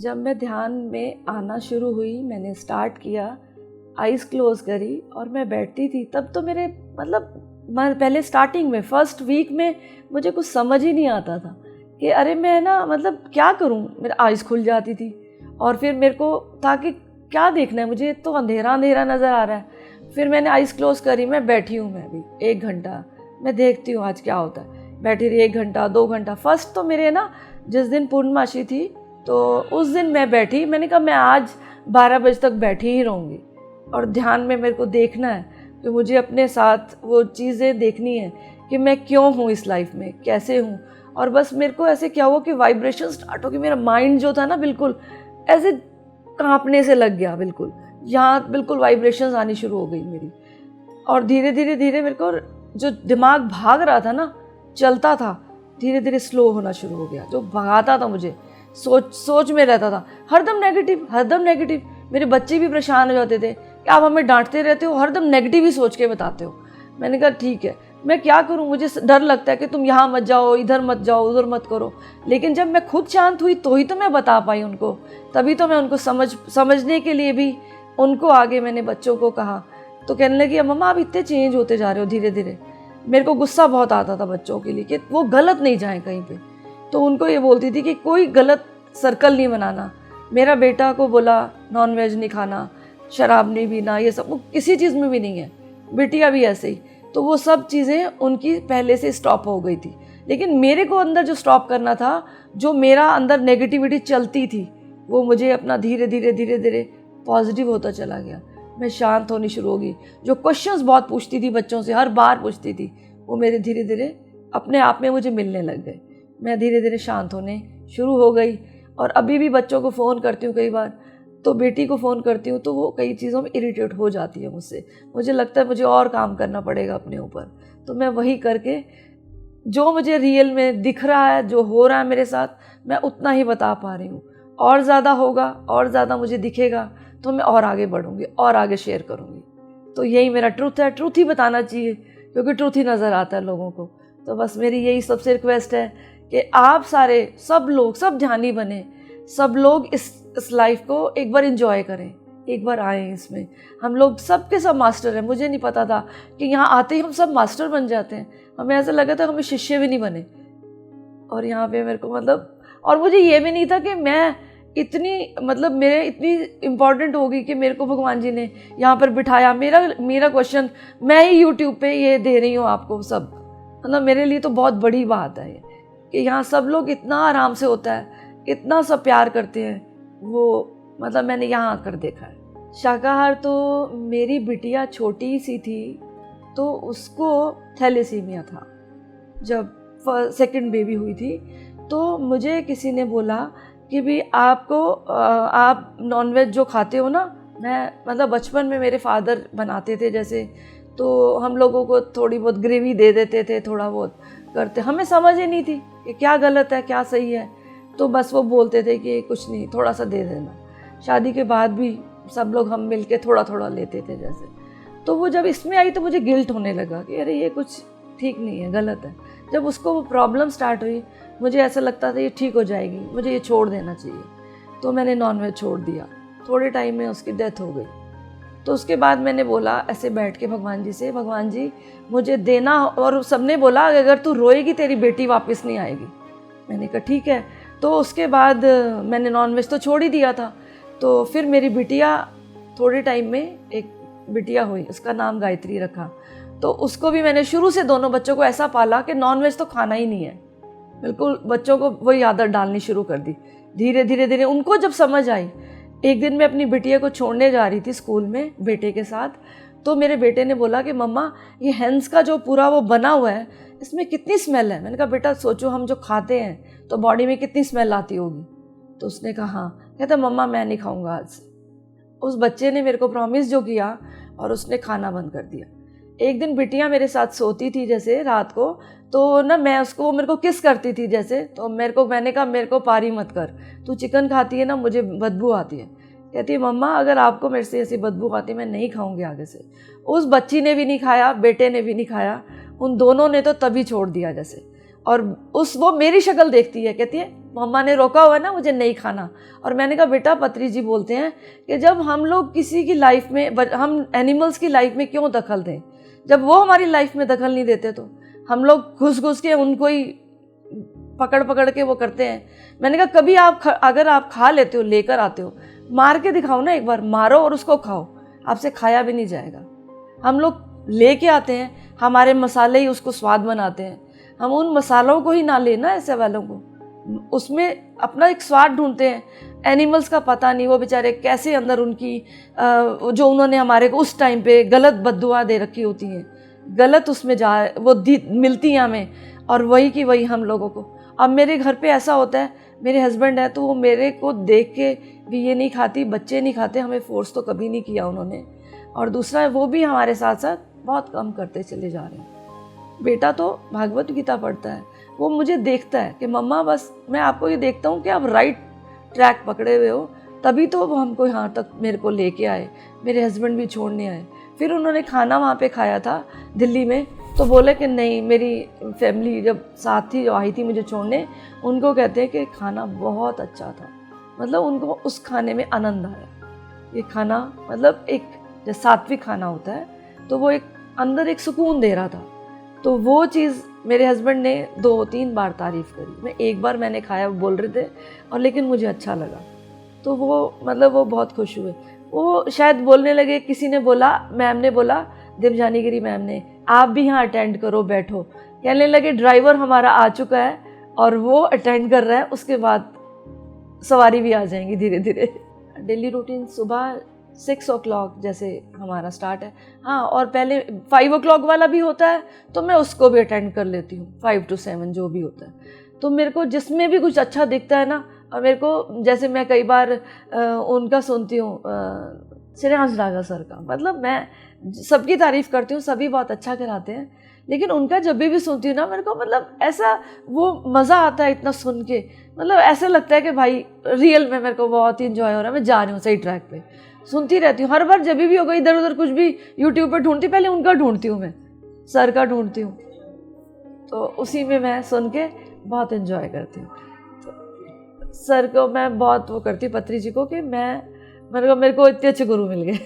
जब मैं ध्यान में आना शुरू हुई, मैंने स्टार्ट किया, आइज़ क्लोज़ करी और मैं बैठती थी, तब तो मेरे मैं पहले स्टार्टिंग में फर्स्ट वीक में मुझे कुछ समझ ही नहीं आता था कि अरे मैं ना क्या करूं। मेरी आइज़ खुल जाती थी और फिर मेरे को था कि क्या देखना है, मुझे तो अंधेरा अंधेरा नज़र आ रहा है। फिर मैंने आइज़ क्लोज़ करी, मैं बैठी हूँ, मैं भी 1 घंटा मैं देखती हूँ आज क्या होता है। बैठी रही 1 घंटा 2 घंटा। फर्स्ट तो मेरे ना जिस दिन पूर्णमासी थी तो उस दिन मैं बैठी, मैंने कहा मैं आज 12 बजे तक बैठी ही रहूँगी और ध्यान में मेरे को देखना है कि मुझे अपने साथ वो चीज़ें देखनी है कि मैं क्यों हूँ इस लाइफ में, कैसे हूँ। और बस मेरे को ऐसे क्या हुआ कि वाइब्रेशन स्टार्ट हो गई, मेरा माइंड जो था ना बिल्कुल ऐसे कांपने से लग गया, बिल्कुल यहाँ बिल्कुल वाइब्रेशंस आनी शुरू हो गई मेरी। और धीरे धीरे धीरे मेरे को जो दिमाग भाग रहा था ना, चलता था, धीरे धीरे स्लो होना शुरू हो गया। जो भगाता था मुझे, सोच में रहता था, हरदम नेगेटिव। मेरे बच्चे भी परेशान हो जाते थे कि आप हमें डांटते रहते हो, हरदम नेगेटिव ही सोच के बताते हो। मैंने कहा ठीक है, मैं क्या करूं, मुझे डर लगता है कि तुम यहाँ मत जाओ, इधर मत जाओ, उधर मत करो। लेकिन जब मैं खुद शांत हुई तो ही तो मैं बता पाई उनको, तभी तो मैं उनको समझने के लिए भी उनको आगे मैंने बच्चों को कहा। तो कहने लगी मम्मा आप इतने चेंज होते जा रहे हो धीरे धीरे। मेरे को गुस्सा बहुत आता था बच्चों के लिए कि वो गलत नहीं जाए कहीं पे, तो उनको ये बोलती थी कि कोई गलत सर्कल नहीं बनाना। मेरा बेटा को बोला नॉन वेज नहीं खाना, शराब नहीं पीना, ये सब वो किसी चीज़ में भी नहीं है, बिटिया भी ऐसे ही। तो वो सब चीज़ें उनकी पहले से स्टॉप हो गई थी। लेकिन मेरे को अंदर जो स्टॉप करना था, जो मेरा अंदर नेगेटिविटी चलती थी, वो मुझे अपना धीरे धीरे पॉजिटिव होता चला गया। मैं शांत होनी शुरू हो गई। जो क्वेश्चंस बहुत पूछती थी बच्चों से, हर बार पूछती थी, वो मेरे धीरे धीरे अपने आप में मुझे मिलने लग गए। मैं धीरे धीरे शांत होने शुरू हो गई। और अभी भी बच्चों को फ़ोन करती हूँ, कई बार तो बेटी को फ़ोन करती हूँ तो वो कई चीज़ों में इरिटेट हो जाती है मुझसे। मुझे लगता है मुझे और काम करना पड़ेगा अपने ऊपर, तो मैं वही करके जो मुझे रियल में दिख रहा है, जो हो रहा है मेरे साथ, मैं उतना ही बता पा रही हूँ। और ज़्यादा होगा, और ज़्यादा मुझे दिखेगा तो मैं और आगे बढ़ूँगी और आगे शेयर करूँगी। तो यही मेरा ट्रूथ है, ट्रूथ ही बताना चाहिए क्योंकि ट्रूथ ही नज़र आता है लोगों को। तो बस मेरी यही सबसे रिक्वेस्ट है कि आप सारे सब लोग, सब ध्यानी बने, सब लोग इस लाइफ को एक बार एंजॉय करें, एक बार आएँ इसमें। हम लोग सब के सब मास्टर हैं। मुझे नहीं पता था कि यहाँ आते ही हम सब मास्टर बन जाते हैं। हमें ऐसा लगा था हमें शिष्य भी नहीं बने। और यहाँ पे मेरे को और मुझे ये भी नहीं था कि मैं इतनी मेरे इतनी इम्पॉर्टेंट हो गई कि मेरे को भगवान जी ने यहाँ पर बिठाया। मेरा क्वेश्चन मैं ही यूट्यूब पे ये दे रही हूँ आपको सब, मेरे लिए तो बहुत बड़ी बात है ये कि यहाँ सब लोग इतना आराम से होता है, इतना सब प्यार करते हैं। वो मैंने यहाँ आकर देखा है। शाकाहार तो मेरी बिटिया छोटी सी थी तो उसको थैलेसीमिया था। जब सेकंड बेबी हुई थी तो मुझे किसी ने बोला कि भी आप नॉनवेज जो खाते हो ना, मैं बचपन में मेरे फादर बनाते थे जैसे, तो हम लोगों को थोड़ी बहुत ग्रेवी दे देते थे, थोड़ा बहुत करते, हमें समझ ही नहीं थी कि क्या गलत है क्या सही है। तो बस वो बोलते थे कि कुछ नहीं, थोड़ा सा दे देना। शादी के बाद भी सब लोग हम मिल के थोड़ा थोड़ा लेते थे जैसे। तो वो जब इसमें आई तो मुझे गिल्ट होने लगा कि अरे ये कुछ ठीक नहीं है, गलत है। जब उसको वो प्रॉब्लम स्टार्ट हुई, मुझे ऐसा लगता था ये ठीक हो जाएगी, मुझे ये छोड़ देना चाहिए। तो मैंने नॉनवेज छोड़ दिया। थोड़े टाइम में उसकी डेथ हो गई। तो उसके बाद मैंने बोला ऐसे बैठ के भगवान जी से, भगवान जी मुझे देना। और सबने बोला अगर तू रोएगी तेरी बेटी वापस नहीं आएगी। मैंने कहा ठीक है। तो उसके बाद मैंने नॉनवेज तो छोड़ ही दिया था। तो फिर मेरी बिटिया थोड़े टाइम में एक बिटिया हुई, उसका नाम गायत्री रखा। तो उसको भी मैंने शुरू से दोनों बच्चों को ऐसा पाला कि नॉनवेज तो खाना ही नहीं है, बिल्कुल बच्चों को वही आदत डालनी शुरू कर दी। धीरे धीरे उनको जब समझ आई, एक दिन मैं अपनी बिटिया को छोड़ने जा रही थी स्कूल में बेटे के साथ, तो मेरे बेटे ने बोला कि मम्मा ये हैंस का जो पूरा वो बना हुआ है इसमें कितनी स्मेल है। मैंने कहा बेटा सोचो हम जो खाते हैं तो बॉडी में कितनी स्मेल आती होगी। तो उसने कहा हाँ। कहता मम्मा मैं नहीं खाऊंगा आज से। उस बच्चे ने मेरे को प्रॉमिस जो किया और उसने खाना बंद कर दिया। एक दिन बिटिया मेरे साथ सोती थी जैसे रात को, तो ना मैं उसको, मेरे को किस करती थी जैसे, तो मैंने कहा मेरे को पारी मत कर, तू चिकन खाती है ना, मुझे बदबू आती है। कहती है मम्मा अगर आपको मेरे से ऐसी बदबू आती है मैं नहीं खाऊंगी आगे से। उस बच्ची ने भी नहीं खाया, बेटे ने भी नहीं खाया, उन दोनों ने तो तभी छोड़ दिया जैसे। और वो मेरी शक्ल देखती है, कहती है मम्मा ने रोका हुआ है ना, मुझे नहीं खाना। और मैंने कहा बेटा, पत्री जी बोलते हैं कि जब हम लोग किसी की लाइफ में, हम एनिमल्स की लाइफ में क्यों दखल दें, जब वो हमारी लाइफ में दखल नहीं देते तो हम लोग घुस घुस के उनको ही पकड़ पकड़ के वो करते हैं। मैंने कहा कभी अगर आप खा लेते हो, लेकर आते हो, मार के दिखाओ ना, एक बार मारो और उसको खाओ, आपसे खाया भी नहीं जाएगा। हम लोग लेके आते हैं, हमारे मसाले ही उसको स्वाद बनाते हैं, हम उन मसालों को ही ना लेना ऐसे वालों को, उसमें अपना एक स्वाद ढूंढते हैं। एनिमल्स का पता नहीं वो बेचारे कैसे अंदर उनकी जो उन्होंने हमारे को उस टाइम पे गलत बद्दुआ दे रखी होती हैं, गलत उसमें वो मिलती हैं हमें, और वही की वही हम लोगों को। अब मेरे घर पे ऐसा होता है, मेरे हस्बैंड है तो वो मेरे को देख के भी ये नहीं खाती, बच्चे नहीं खाते, हमें फोर्स तो कभी नहीं किया उन्होंने। और दूसरा वो भी हमारे साथ साथ बहुत कम करते चले जा रहे हैं। बेटा तो भागवत गीता पढ़ता है, वो मुझे देखता है कि मम्मा बस मैं आपको ये देखता हूँ कि आप राइट ट्रैक पकड़े हुए हो, तभी तो वो हमको यहाँ तक मेरे को लेके आए, मेरे हस्बैंड भी छोड़ने आए। फिर उन्होंने खाना वहाँ पे खाया था दिल्ली में, तो बोले कि नहीं, मेरी फैमिली जब साथ थी, जो आई थी मुझे छोड़ने, उनको कहते हैं कि खाना बहुत अच्छा था, मतलब उनको उस खाने में आनंद आया। ये खाना मतलब एक जैसे सात्विक खाना होता है, तो वो एक अंदर एक सुकून दे रहा था। तो वो चीज़ मेरे हस्बैंड ने 2-3 बार तारीफ़ करी। मैं एक बार मैंने खाया, बोल रहे थे, और लेकिन मुझे अच्छा लगा, तो वो मतलब वो बहुत खुश हुए। वो शायद बोलने लगे, किसी ने बोला, मैम ने बोला, देवजानी गिरी मैम ने, आप भी यहाँ अटेंड करो, बैठो। कहने लगे ड्राइवर हमारा आ चुका है और वो अटेंड कर रहा है, उसके बाद सवारी भी आ जाएंगी धीरे धीरे। डेली रूटीन सुबह 6 o'clock जैसे हमारा स्टार्ट है। हाँ, और पहले 5 o'clock वाला भी होता है, तो मैं उसको भी अटेंड कर लेती हूँ, 5 to 7 जो भी होता है। तो मेरे को जिसमें भी कुछ अच्छा दिखता है ना, और मेरे को जैसे मैं कई बार उनका सुनती हूँ, श्रेयांश रागा सर का, मतलब मैं सबकी तारीफ़ करती हूँ, सभी बहुत अच्छा कराते हैं, लेकिन उनका जब भी सुनती हूँ ना, मेरे को मतलब ऐसा वो मज़ा आता है इतना सुन के, मतलब ऐसा लगता है कि भाई रियल में मेरे को बहुत ही इन्जॉय हो रहा है, मैं जा रही हूँ सही ट्रैक पे। सुनती रहती हूँ हर बार, जब भी हो गई इधर उधर कुछ भी यूट्यूब पर ढूंढती, पहले उनका ढूंढती हूँ, मैं सर का ढूंढती हूँ, तो उसी में मैं सुन के बहुत इन्जॉय करती हूँ। तो सर को मैं बहुत वो करती हूँ, पत्री जी को, कि मेरे को इतने अच्छे गुरु मिल गए।